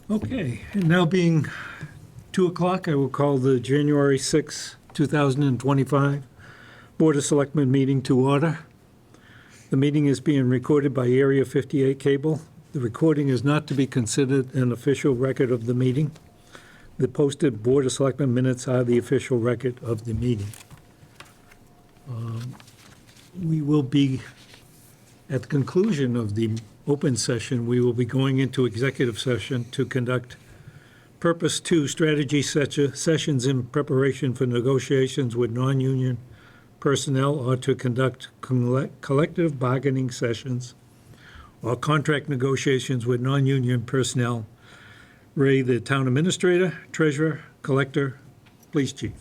Okay, and now being 2 o'clock, I will call the January 6, 2025 Board of Selectmen meeting to order. The meeting is being recorded by Area 58 Cable. The recording is not to be considered an official record of the meeting. The posted Board of Selectmen minutes are the official record of the meeting. We will be, at the conclusion of the open session, we will be going into executive session to conduct Purpose 2 strategy sessions in preparation for negotiations with non-union personnel or to conduct collective bargaining sessions or contract negotiations with non-union personnel. Ray, the town administrator, treasurer, collector, police chief.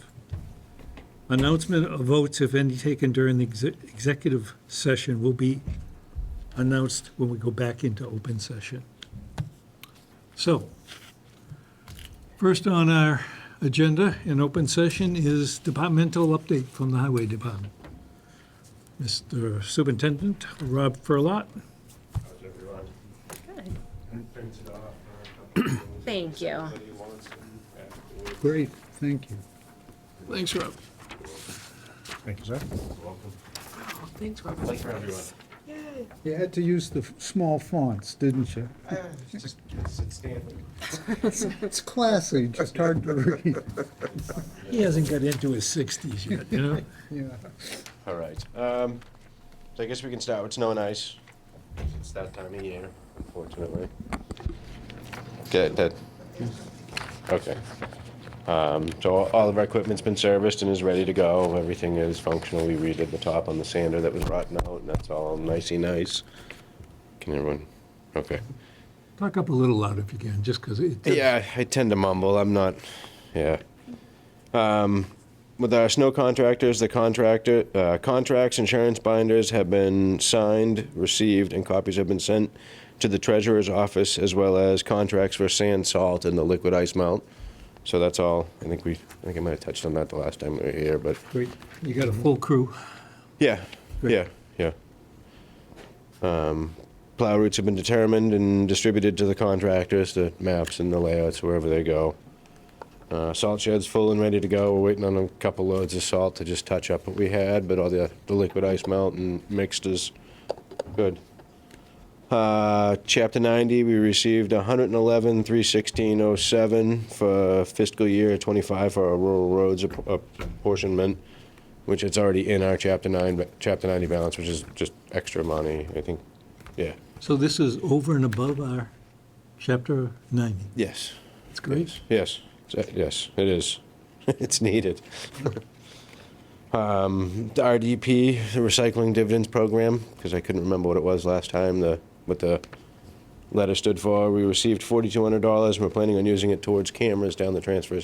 Announcement of votes, if any, taken during the executive session will be announced when we go back into open session. So, first on our agenda in open session is departmental update from the Highway Department. Mr. Superintendent Rob Furlot. How's everyone? Good. Prints it off. Thank you. Somebody wants them afterwards. Great, thank you. Thanks, Rob. Thank you, sir. Welcome. Thanks, Robert. Thanks for everyone. You had to use the small fonts, didn't you? It's standard. It's classy, just hard to read. He hasn't got into his 60s yet, you know? Yeah. All right. So I guess we can start with snow and ice. It's that time of year, unfortunately. Okay, Ted. Okay. So all of our equipment's been serviced and is ready to go. Everything is functional. We redid the top on the sander that was rotten out, and that's all nicey nice. Can everyone? Okay. Talk up a little louder if you can, just because it... Yeah, I tend to mumble. I'm not. Yeah. With our snow contractors, the contracts, insurance binders have been signed, received, and copies have been sent to the treasurer's office, as well as contracts for sand, salt, and the liquid ice melt. So that's all. I think I might have touched on that the last time we were here, but Great. You got a full crew. yeah, Great. yeah. Plow routes have been determined and distributed to the contractors, the maps and the layouts wherever they go. Salt shed's full and ready to go. We're waiting on a couple loads of salt to just touch up what we had, but all the liquid ice melt and mixed is good. Chapter 90, we received 111,316.07 for fiscal year 25 for our rural roads apportionment, which it's already in our Chapter 90 balance, which is just extra money, I think. Yeah. So this is over and above our Chapter 90. Yes. That's great. Yes. Yes, it is. It's needed. The RDP, the Recycling Dividends Program, because I couldn't remember what it was last time, what the letter stood for. We received $4,200, and we're planning on using it towards cameras down the transfer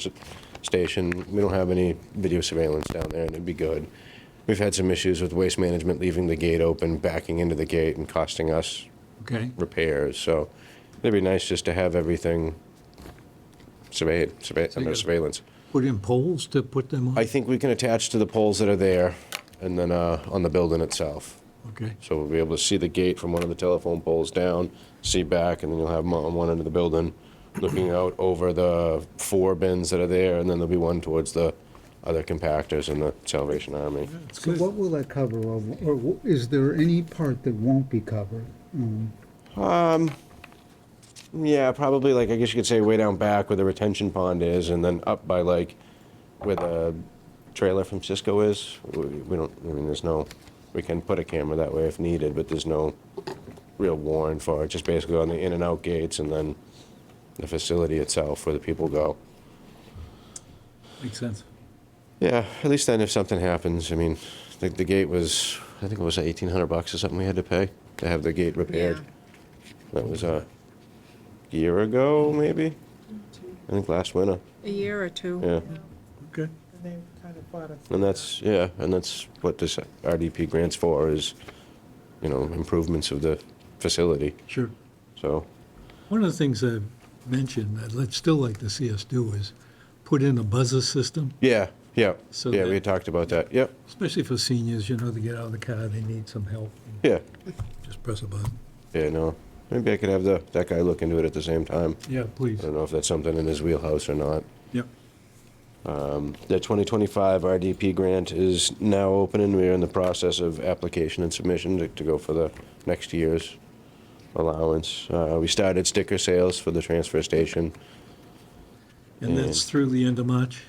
station. We don't have any video surveillance down there, and it'd be good. We've had some issues with Waste Management leaving the gate open, backing into the gate, and costing us Okay. repairs. So it'd be nice just to have everything under gotta- surveillance. Put in poles to put them on? I think we can attach to the poles that are there, and then on the building itself. Okay. So we'll be able to see the gate from one of the telephone poles down, see back, and then you'll have them on one end of the building, looking out over the 4 bins that are there, and then there'll be one towards the other compactors in the Salvation Army. That's So good. what will that cover, or is there any part that won't be covered? Yeah, probably, like, I guess you could say way down back where the retention pond is, and then up by, like, where the trailer from Cisco is. We don't, I mean, we can put a camera that way if needed, but there's no real warrant for it. Just basically on the in and out gates, and then the facility itself where the people go. Makes sense. Yeah, at least then if something happens, I mean, the gate was, I think it was $1,800 or something we had to pay to have the gate repaired. That was a year ago, maybe? I think last winter, A year or two. yeah. Okay. They kind of bought a. And that's what this RDP grant's for, is, improvements of the facility, Sure. so. One of the things I've mentioned that I'd still like to see us do is put in a buzzer system, Yeah, So we that- had talked about that, yep, especially for seniors, to get out of the car, they need some help. yeah, Just press a button. yeah, no, maybe I could have that guy look into it at the same time. Yeah, please. I don't know if that's something in his wheelhouse or not. Yep. The 2025 RDP grant is now open, and we're in the process of application and submission to go for the next year's allowance. We started sticker sales for the transfer station. And that's through the end of March?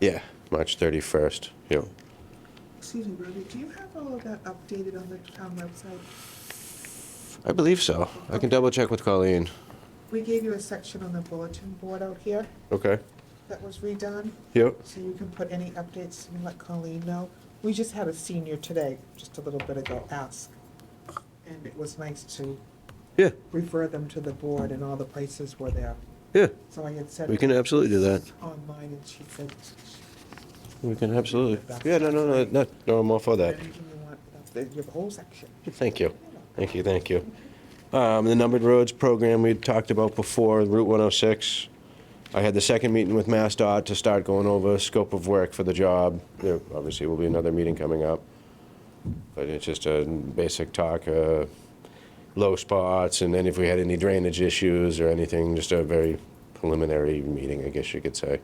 Yeah, March 31st. Yep. Excuse me, Ruby, do you have all of that updated on the town website? I believe so. I can double check with Colleen. We gave you a section on the bulletin board out here Okay. that was redone, Yep. so you can put any updates and let Colleen know. We just had a senior today, just a little bit ago, ask. And it was nice to Yeah. refer them to the board, and all the prices were there. Yeah. So I had said. We can absolutely do that. Online, and she said. We can absolutely. Yeah, no, I'm all for that. Anything you want, you have a whole section. Thank you. Thank you, thank you. The numbered roads program we talked about before, Route 106. I had the second meeting with MassDOT to start going over scope of work for the job. There obviously will be another meeting coming up. But it's just a basic talk, low spots, and then if we had any drainage issues or anything, just a very preliminary meeting, I guess you could say.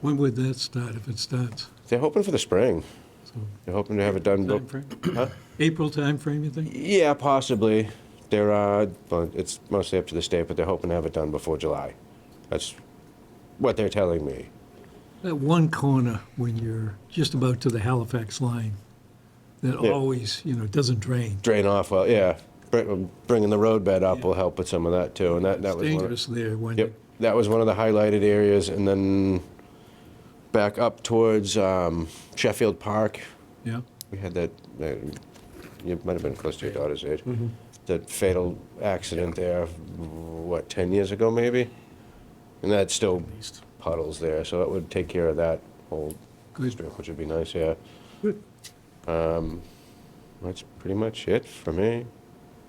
When would that start, if it starts? They're hoping for the spring. So, They're hoping to have it done. timeframe? Huh? April timeframe, you think? Yeah, possibly. Well, it's mostly up to the state, but they're hoping to have it done before July. That's what they're telling me. That one corner when you're just about to the Halifax line, that Yeah. always, doesn't drain. Drain off, well, yeah. Bringing the road bed up will help with some of that too, and that It's was one of, dangerous there when, yep, that was one of the highlighted areas, and then back up towards Sheffield Park, yeah. we had that, you might have been close to your daughter's age, that fatal accident there, 10 years ago maybe? And that's still puddles there, so that would take care of that whole Good. strip, which would be nice, yeah. Good. That's pretty much it for me.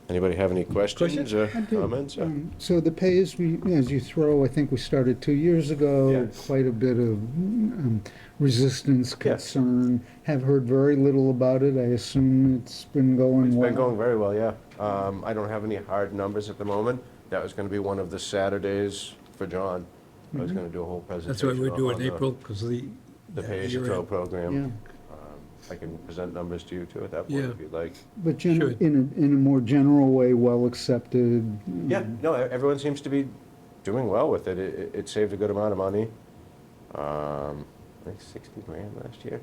Anybody have any questions or I do. comments? So the pay as you throw, I think we started 2 years ago. Yes. Quite a bit of resistance, Yes. concern. Have heard very little about it. I assume it's been going It's well. been going very well, yeah. I don't have any hard numbers at the moment. That was gonna be one of the Saturdays for John. I was gonna do a whole presentation. That's why we're doing on the- April, because The pay as you you're throw in. program. Yeah. I can present numbers to you too at that point Yeah. if you'd like. But Should. in a more general way, well accepted. Yeah, no, everyone seems to be doing well with it. It saved a good amount of money. I think 60 grand last year.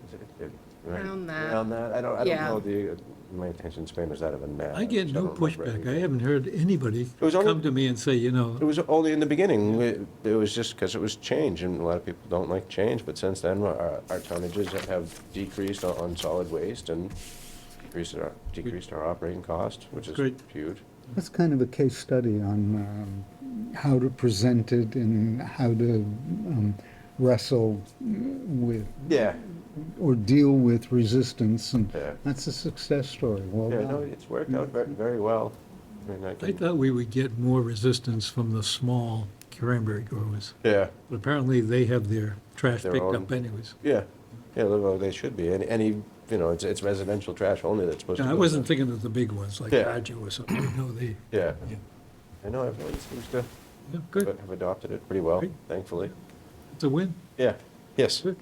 Is it- right? Around that. Around that. I don't Yeah. know my attention span is that of a gnat. I get no don't remember pushback. anything. I haven't heard anybody was only- come to me and say, It was only in the beginning. It was just because it was change, and a lot of people don't like change. But since then, our tonnages have decreased on solid waste and decreased our operating cost, which is Great. huge. That's kind of a case study on how to present it and how to wrestle with Yeah, or deal with resistance, and yeah, that's a success story. Well yeah. done. No, it's worked out very, very well. I mean, I thought we would get more resistance from the small cranberry growers. yeah, But apparently they have their trash Their picked own. up anyways. yeah, yeah. Well, they should be. Any, it's residential trash only that's supposed to. I go wasn't there. thinking of the big ones, like Yeah. Arju or something. No, they, Yeah. Yeah. I know everyone seems to yeah, good. have adopted it pretty well, Great. thankfully. It's a win. Yeah. Yes. Good.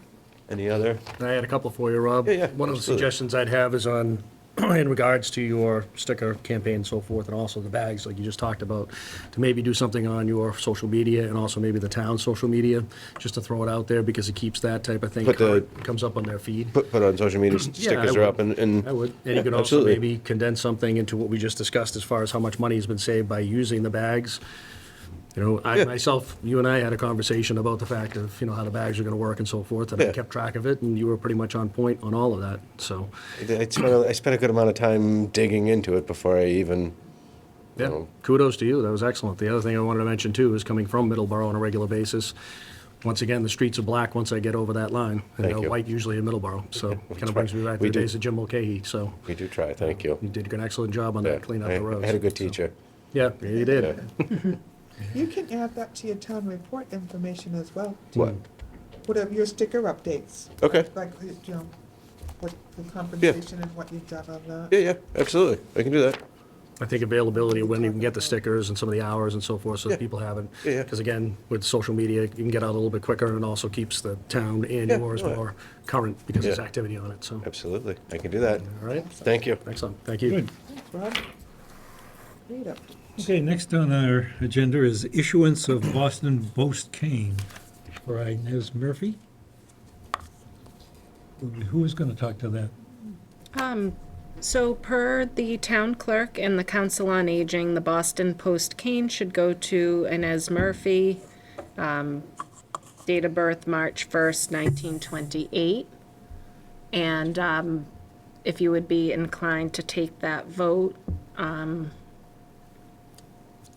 Any other? I had a couple for you, Rob. Yeah, yeah, One of the absolutely. suggestions I'd have is on, in regards to your sticker campaign and so forth, and also the bags, like you just talked about, to maybe do something on your social media and also maybe the town's social media, just to throw it out there, because it keeps that type of thing Put the- current, comes up on their feed. Put on social media, Yeah, stickers I are up would. and. I would. And Yeah, you could also absolutely. maybe condense something into what we just discussed as far as how much money has been saved by using the bags. I Yeah. myself, you and I had a conversation about the fact of, how the bags are gonna work and so forth, and I Yeah. kept track of it, and you were pretty much on point on all of that, so. I spent a good amount of time digging into it before I even, Yeah, know. kudos to you. That was excellent. The other thing I wanted to mention too is coming from Middleborough on a regular basis. Once again, the streets are black once I get over that line, and Thank they're you. white usually in Middleborough. So kind of brings me back to We the do. days of Jim Mulcahy. So We do try, thank you. you did an excellent job on Yeah, that, cleaning up I the roads. I had a good So, teacher. yeah, you did. Yeah. You can add that to your town report information as well. What? Whatever your sticker updates, Okay, like, what the compensation and what you've done on that. yeah, absolutely, I can do that. I think availability of when you can get the stickers and some of the hours and so forth, so that Yeah. people have it. Yeah. Because again, with social media, you can get out a little bit quicker, and it also keeps the town and Yeah, yours no, more current because there's Yeah. activity on it, so. Absolutely, I can do that. All right, Thank you. excellent, thank you. Good. Thanks, Rob. Great update. Okay, next on our agenda is issuance of Boston Post cane for Inez Murphy. Who is going to talk to that? So per the town clerk and the council on aging, the Boston Post cane should go to Inez Murphy. Date of birth, March 1st, 1928. And if you would be inclined to take that vote,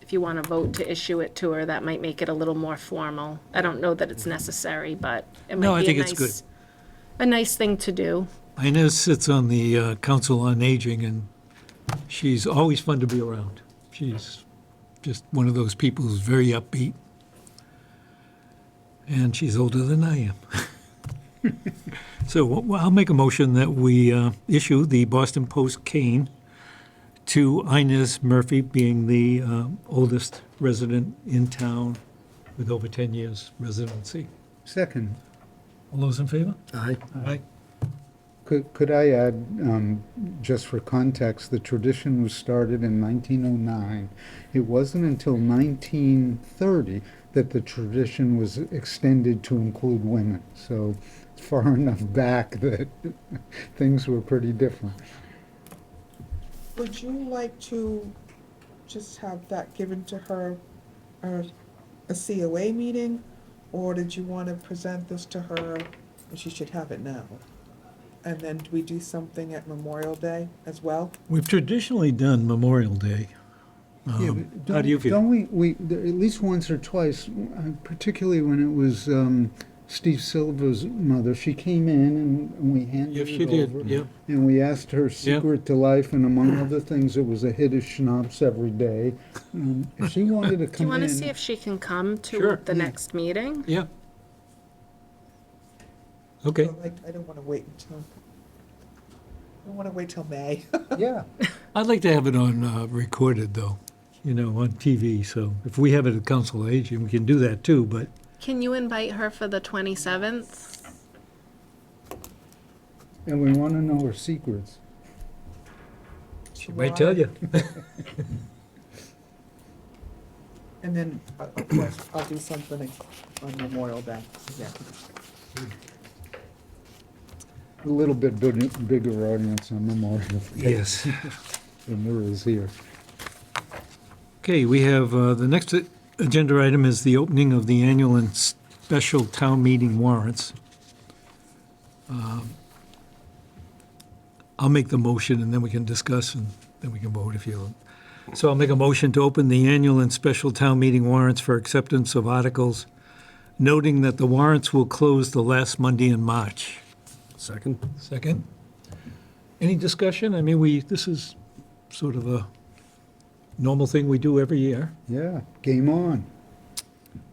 if you want to vote to issue it to her, that might make it a little more formal. I don't know that it's necessary, but it No, I might be think a it's good. nice, a nice thing to do. Inez sits on the Council on Aging, and she's always fun to be around. She's just one of those people who's very upbeat. And she's older than I am. So I'll make a motion that we issue the Boston Post cane to Inez Murphy, being the oldest resident in town with over 10 years residency. Second, All those in favor? Aye. Aye. could I add, just for context, the tradition was started in 1909. It wasn't until 1930 that the tradition was extended to include women. So it's far enough back that things were pretty different. Would you like to just have that given to her at a COA meeting? Or did you want to present this to her, and she should have it now? And then do we do something at Memorial Day as well? We've traditionally done Memorial Day. Yeah, but How do you feel? Don't we, at least once or twice, particularly when it was Steve Silva's mother, she came in and we handed Yes, it she did, over. yeah. And we asked her secret to life, and among other things, it was a hit of schnapps every day. If she wanted to Do you come want to in, see if she can come Sure. to the next meeting? Yeah. Okay. So, like, I don't want to wait until, I don't want to wait till May. yeah, I'd like to have it on recorded, though, on TV. So if we have it at Council on Aging, we can do that too, but Can you invite her for the 27th? and we want to know her secrets. she might tell you. And then, of course, I'll do something on Memorial Day. Yeah. A little bit bigger audience on Memorial Day Yes. than there is here. Okay, we have, the next agenda item is the opening of the annual and special town meeting warrants. I'll make the motion, and then we can discuss, and then we can vote if you. So I'll make a motion to open the annual and special town meeting warrants for acceptance of articles, noting that the warrants will close the last Monday in March. Second? Second. Any discussion? I mean, this is sort of a normal thing we do every year. Yeah, game on.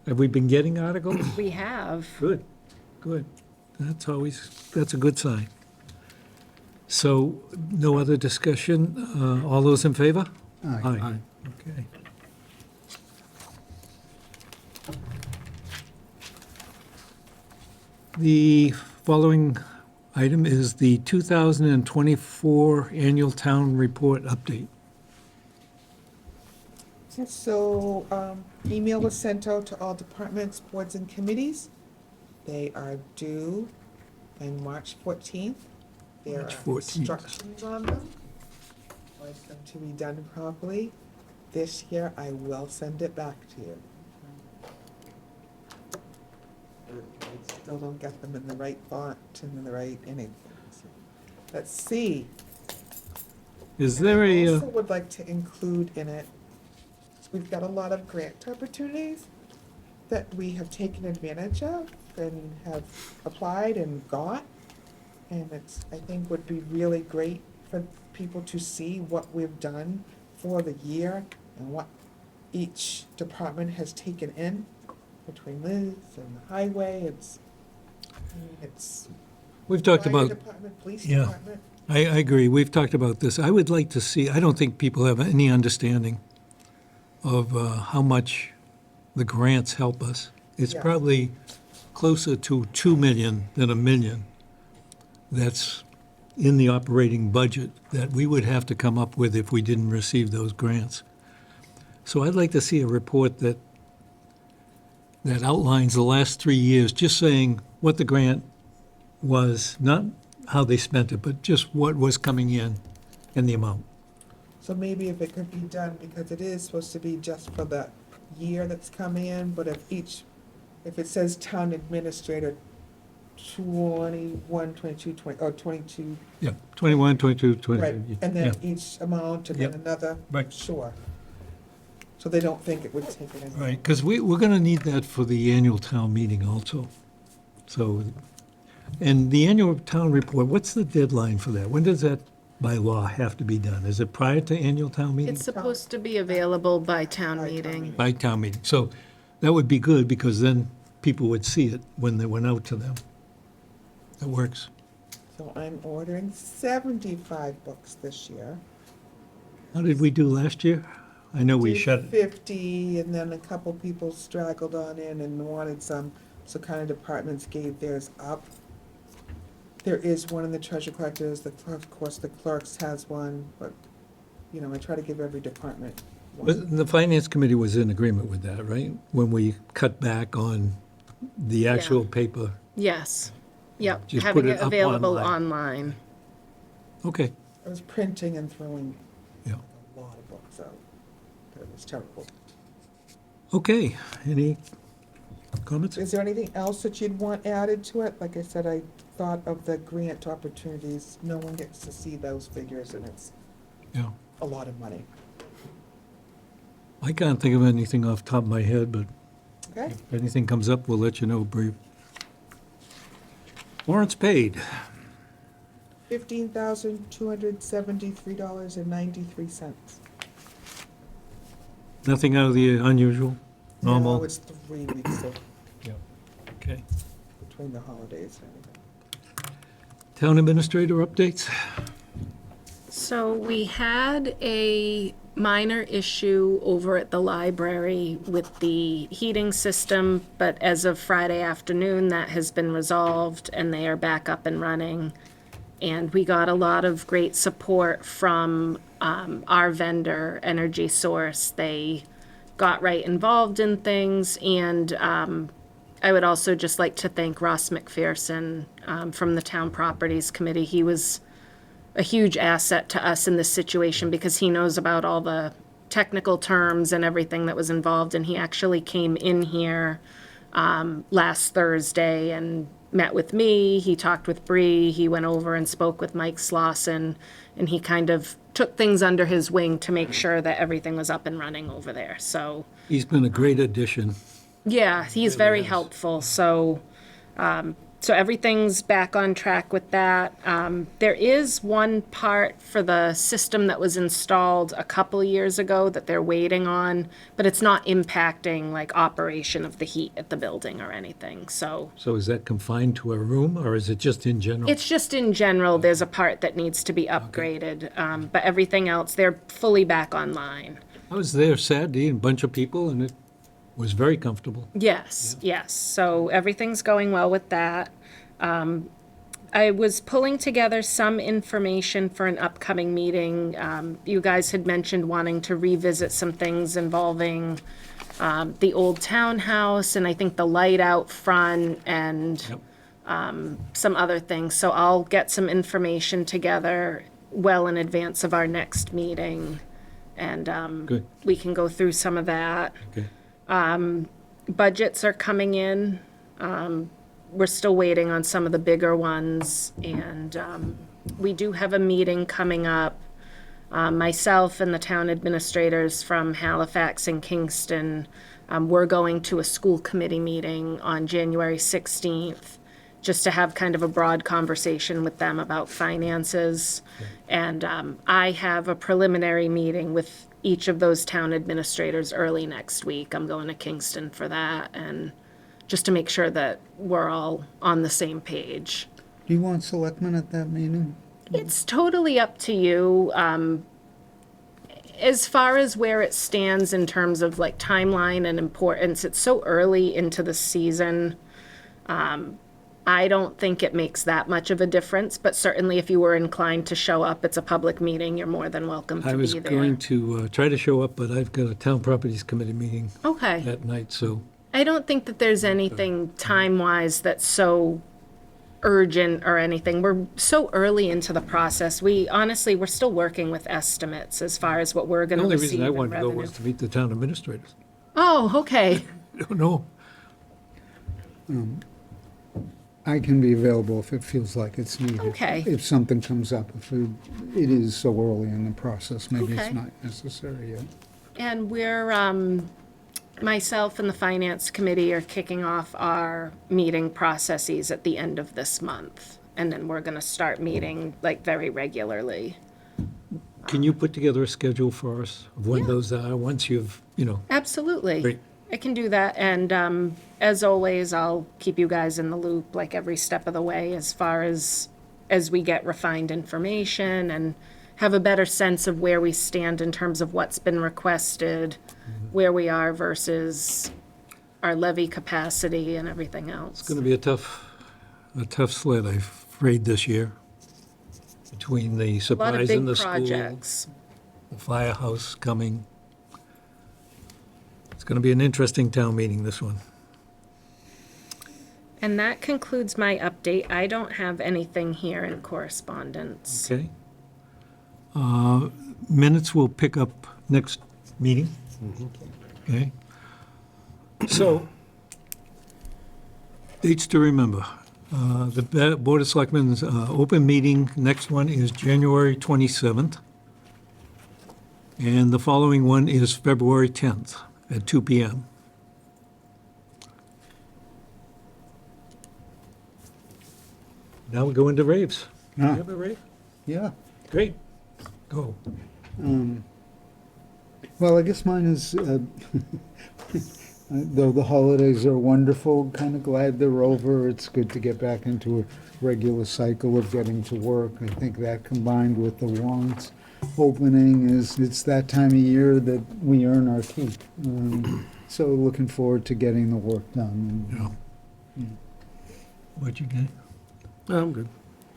Have we been getting articles? We have. Good, good. That's a good sign. So, no other discussion? All those in favor? Aye. Okay. The following item is the 2024 Annual Town Report Update. So, email was sent out to all departments, boards, and committees. They are due on March 14th. There March are 14th. instructions on them. I'd like them to be done properly. This year, I will send it back to you. I still don't get them in the right font and in the right anything. So, let's see. Is there I a, also would like to include in it, we've got a lot of grant opportunities that we have taken advantage of and have applied and got. And I think would be really great for people to see what we've done for the year and what each department has taken in between Liz and the highway. It's we've talked fire about, department, police yeah. department. I agree. We've talked about this. I would like to see, I don't think people have any understanding of how much the grants help us. It's Yes. probably closer to 2 million than 1 million that's in the operating budget that we would have to come up with if we didn't receive those grants. So I'd like to see a report that outlines the last 3 years, just saying what the grant was, not how they spent it, but just what was coming in and the amount. So maybe if it could be done, because it is supposed to be just for the year that's coming in, but if it says town administrator 21, 22, 20, or 22, Yeah, 21, 22, 23. right, and then each amount and then Yep. another, Right. sure. So they don't think it would take it in. Right, because we're going to need that for the annual town meeting also. So, and the annual town report, what's the deadline for that? When does that by law have to be done? Is it prior to annual town meeting? It's supposed to be available by town By town meeting. meeting. By town meeting. So that would be good because then people would see it when they went out to them. That works. So I'm ordering 75 books this year. How did we do last year? I know we Did shut, 50, and then a couple people straggled on in and wanted some, so kind of departments gave theirs up. There is one in the treasure collectors, of course, the clerks has one, but, you know, I try to give every department one. the finance committee was in agreement with that, right? When we cut back on the actual paper. Yes. Yep, Just having put it it up available online. online. Okay, I was printing and throwing yeah. a lot of books out. It was terrible. Okay, any comments? Is there anything else that you'd want added to it? Like I said, I thought of the grant opportunities. No one gets to see those figures, and it's Yeah. a lot of money. I can't think of anything off the top of my head, but Okay? if anything comes up, we'll let you know, Bree. Warrants paid. $15,273.93. Nothing out of the unusual, normal? No, it's 3 weeks of, Okay. between the holidays and everything. Town administrator updates? So we had a minor issue over at the library with the heating system, but as of Friday afternoon, that has been resolved and they are back up and running. And we got a lot of great support from our vendor, Energy Source. They got right involved in things, and I would also just like to thank Ross McPherson from the Town Properties Committee. He was a huge asset to us in this situation because he knows about all the technical terms and everything that was involved, and he actually came in here last Thursday and met with me. He talked with Bree. He went over and spoke with Mike Slauson, and he kind of took things under his wing to make sure that everything was up and running over there. So, He's been a great addition. yeah, he's very helpful. So, so everything's back on track with that. There is one part for the system that was installed a couple of years ago that they're waiting on, but it's not impacting like operation of the heat at the building or anything. So So is that confined to a room, or is it just in general? it's just in general, there's a part that needs to be upgraded, but everything else, they're fully back online. I was there Saturday, and a bunch of people, and it was very comfortable. Yes, yes. So everything's going well with that. I was pulling together some information for an upcoming meeting. You guys had mentioned wanting to revisit some things involving the old townhouse and I think the light out front and some other things. So I'll get some information together well in advance of our next meeting. And Good. we can go through some of that. Okay. Budgets are coming in. We're still waiting on some of the bigger ones, and we do have a meeting coming up. Myself and the town administrators from Halifax and Kingston, we're going to a school committee meeting on January 16th, just to have kind of a broad conversation with them about finances. And I have a preliminary meeting with each of those town administrators early next week. I'm going to Kingston for that, and just to make sure that we're all on the same page. Do you want selectmen at that meeting? It's totally up to you. As far as where it stands in terms of like timeline and importance, it's so early into the season. I don't think it makes that much of a difference, but certainly if you were inclined to show up, it's a public meeting, you're more than welcome to I be was there. going to try to show up, but I've got a town properties committee meeting Okay. that night, so I don't think that there's anything time-wise that's so urgent or anything. We're so early into the process. We're still working with estimates as far as what we're the gonna only receive reason I in wanted to go revenue. was to meet the town administrators. Oh, okay. No, I can be available if it feels like it's needed. Okay. If something comes up, if it is so early in the process, maybe Okay. it's not necessary yet. And myself and the finance committee are kicking off our meeting processes at the end of this month. And then we're gonna start meeting like very regularly. can you put together a schedule for us of when Yeah. those are, once you've, Absolutely. Great. I can do that, and as always, I'll keep you guys in the loop, like every step of the way, as far as we get refined information and have a better sense of where we stand in terms of what's been requested, where we are versus our levy capacity and everything else. It's going to be a tough sled, I'm afraid, this year, between the A lot of supplies big in the school, projects. the firehouse coming. It's going to be an interesting town meeting, this one. And that concludes my update. I don't have anything here in correspondence. Okay? Minutes will pick up next meeting. Okay? So, dates to remember. The Board of Selectmen's open meeting, next one is January 27th. And the following one is February 10th at 2 PM. Now we go into raves. Do you Ah. have a rave? Yeah. Great. Go. Well, I guess mine is, though the holidays are wonderful, kind of glad they're over. It's good to get back into a regular cycle of getting to work. I think that combined with the warrants opening it's that time of year that we earn our keep. So looking forward to getting the work done. Yeah. What you get? No, I'm good.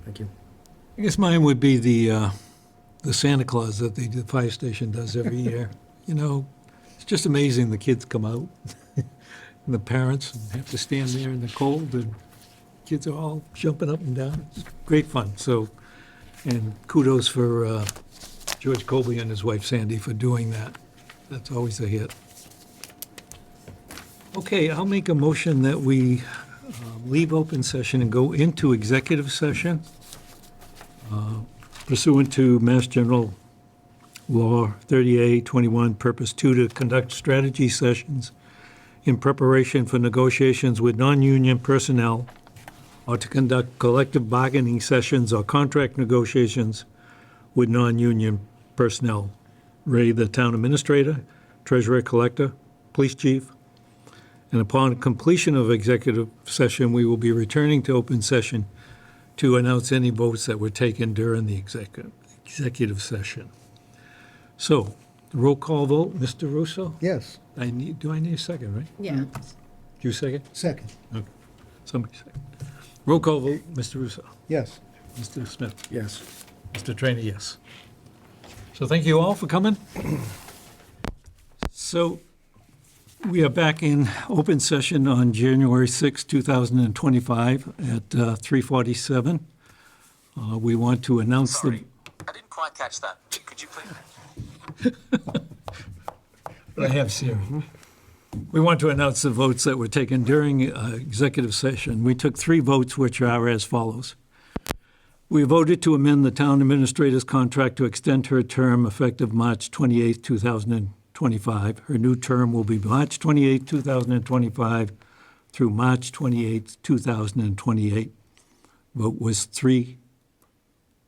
Thank you. I guess mine would be the Santa Claus that the fire station does every year. It's just amazing. The kids come out, and the parents have to stand there in the cold, and kids are all jumping up and down. It's great fun. So, and kudos for George Colby and his wife Sandy for doing that. That's always a hit. Okay, I'll make a motion that we leave open session and go into executive session pursuant to Mass General Law 30A 21, Purpose 2, to conduct strategy sessions in preparation for negotiations with non-union personnel, or to conduct collective bargaining sessions or contract negotiations with non-union personnel. Ray, the town administrator, treasurer collector, police chief. And upon completion of executive session, we will be returning to open session to announce any votes that were taken during the executive session. So, roll call vote, Mr. Russo? Yes, Do I need a second, right? Yeah. Do you second? second, Okay. Somebody second. Roll call vote, Mr. Russo. yes. Mr. Smith. Yes. Mr. Trainer, yes. So thank you all for coming. So we are back in open session on January 6, 2025 at 3:47. We want to announce the... Sorry, I didn't quite catch that. Could you please? I have Siri. We want to announce the votes that were taken during executive session. We took 3 votes, which are as follows. We voted to amend the town administrator's contract to extend her term effective March 28, 2025. Her new term will be March 28, 2025 through March 28, 2028. Vote was 3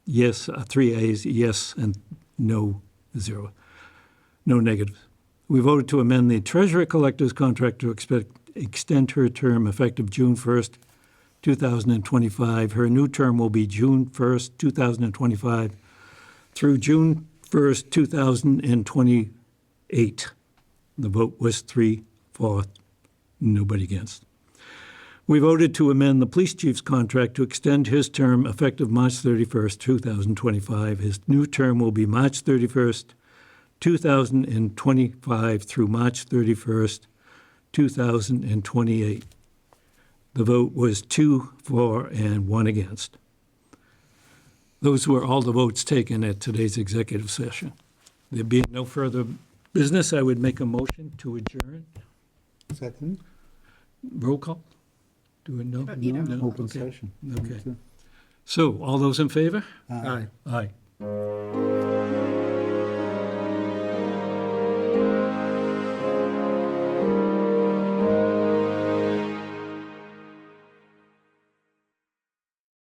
yes, 3 ayes, yes, and no, 0. No negatives. We voted to amend the treasurer collector's contract to extend her term effective June 1st, 2025. Her new term will be June 1st, 2025 through June 1st, 2028. The vote was 3-4, nobody against. We voted to amend the police chief's contract to extend his term effective March 31st, 2025. His new term will be March 31st, 2025 through March 31st, 2028. The vote was 2-4 and 1 against. Those were all the votes taken at today's executive session. There being no further business, I would make a motion to adjourn. Second? Roll call? Do it no? You don't No, open Okay. session. Okay. So, all those in favor? Aye. Aye.